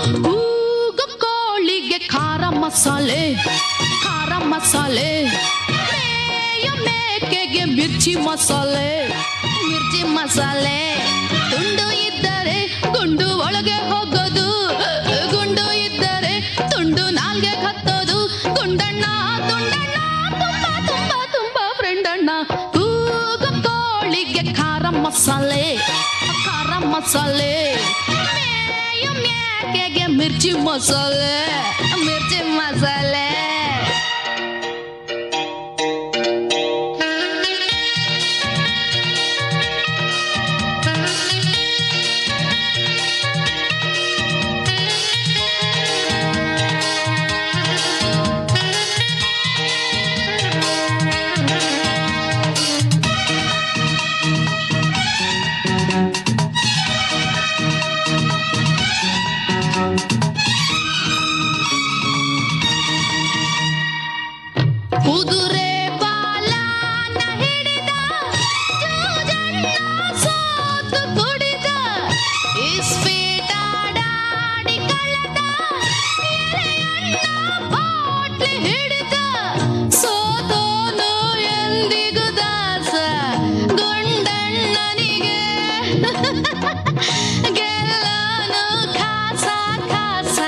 ಕೂಗು ಕೋಳಿಗೆ ಖಾರ ಮಸಾಲೆ ಖಾರ ಮಸಾಲೆ, ಮೇಯ ಮೇಕೆಗೆ ಮಿರ್ಚಿ ಮಸಾಲೆ ಮಿರ್ಚಿ ಮಸಾಲೆ. ತುಂಡು ಇದ್ದರೆ ಗುಂಡು ಒಳಗೆ ಹೋಗೋದು, ಗುಂಡು ಇದ್ದರೆ ತುಂಡು ನಾಲ್ಗೆ ಹತ್ತೋದು. ಗುಂಡಣ್ಣ ತುಂಡಣ್ಣ ತುಂಬಾ ತುಂಬಾ ತುಂಬಾ ಫ್ರೆಂಡ್ ಅಣ್ಣ. ಕೂಗು ಕೋಳಿಗೆ ಖಾರ ಮಸಾಲೆ ಖಾರ ಮಸಾಲೆ, ಮೇಯ ಮೇಕೆಗೆ ಮಿರ್ಚಿ ಮಸಾಲೆ ಮಿರ್ಚಿ ಮಸಾಲೆ. ಕುದುರೆ ಬಾಲನ ಹಿಡಿದ ಜೋಜಣ್ಣ ಸೋತು ಕುಡಿದ, ಇಸ್ಪೀಟಾಡಿ ಕಳೆದ ಎಲೆಯಣ್ಣ ಬಾಟ್ಲಿ ಹಿಡಿದ. ಸೋತೋನು ಎಂದಿಗೂ ದಾಸ ಗುಂಡಣ್ಣನಿಗೆ, ಗೆಲ್ಲೋನು ಖಾಸ ಖಾಸ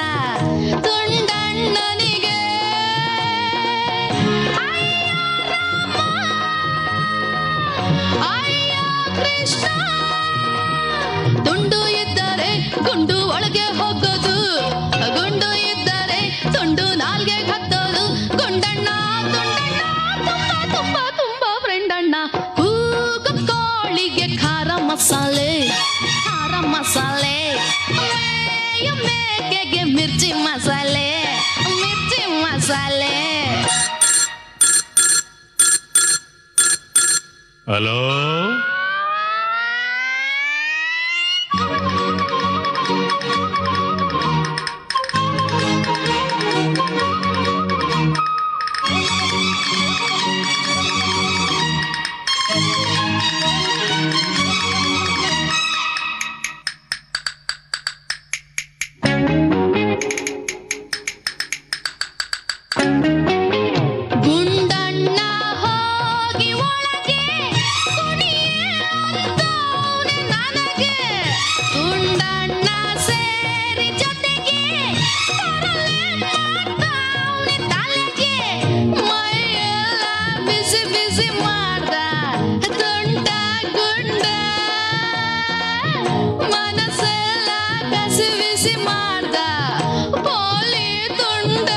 ತುಂಡಣ್ಣನಿಗೆ. ಅಯ್ಯ ಕೃಷ್ಣ, ತುಂಡು ಇದ್ದರೆ ಗುಂಡು ಒಳಗೆ ಹೋಗೋದು, ಗುಂಡು ಇದ್ದರೆ ತುಂಡು ನಾಲ್ಗೆ ಹತ್ತೋದು. ಗುಂಡಣ್ಣ ತುಂಡಣ್ಣ ತುಂಬಾ ತುಂಬಾ ತುಂಬಾ ಫ್ರೆಂಡ್ ಅಣ್ಣ. ಕೂಗು ಕೋಳಿಗೆ ಖಾರ ಮಸಾಲೆ ಖಾರ ಮಸಾಲೆ, ಮೇಯ ಮೇಕೆಗೆ ಮಿರ್ಚಿ ಮಸಾಲೆ ಮಿರ್ಚಿ ಮಸಾಲೆ. ಹಲೋ, ಗುಂಡಣ್ಣ ಹೋಗಿ ಒಳಗೆ ಕುಣಿಯೇ ಅಂತವ್ನೆ ನನಗೆ. ಗುಂಡಣ್ಣ ಸೇರಿ ಜೊತೆಗೆ ತರಲೆ ಮಾಡ್ತಾವ್ನೆ ತಲೆಗೆ. ಮೈಯೆಲ್ಲ ಬಿಸಿ ಬಿಸಿ ಮಾಡ್ದ ತುಂಡ ಗುಂಡ, ಮನಸ್ಸೆಲ್ಲ ಕಸಿ ಬಿಸಿ ಮಾಡ್ದ ಪೋಲಿ ತುಂಡ.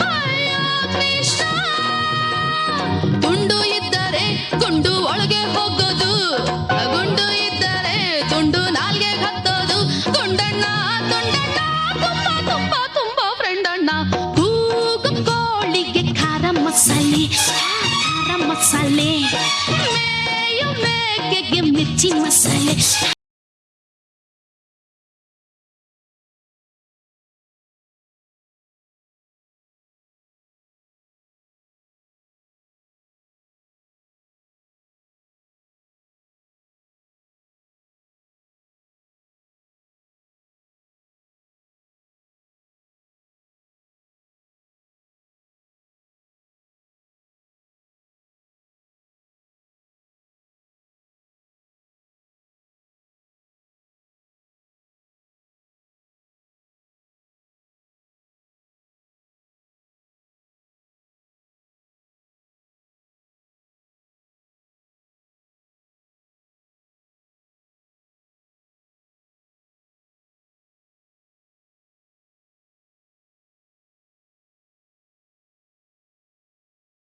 ಅಯ್ಯ ಕೃಷ್ಣ, ತುಂಡು ಇದ್ದರೆ ಗುಂಡು ಒಳಗೆ ಹೋಗೋದು, ಗುಂಡು ಇದ್ದರೆ ತುಂಡು ನಾಲ್ಗೆ ಹತ್ತೋದು. ಗುಂಡಣ್ಣ ತುಂಡಣ್ಣ ತುಂಬಾ ತುಂಬಾ ತುಂಬಾ ಫ್ರೆಂಡ್ ಅಣ್ಣ. ಕೂಗು ಕೋಳಿಗೆ ಖಾರ ಮಸಾಲೆ ಖಾರ ಮಸಾಲೆ, ಮೇಯ ಮೇಕೆಗೆ ಮಿರ್ಚಿ ಮಸಾಲೆ.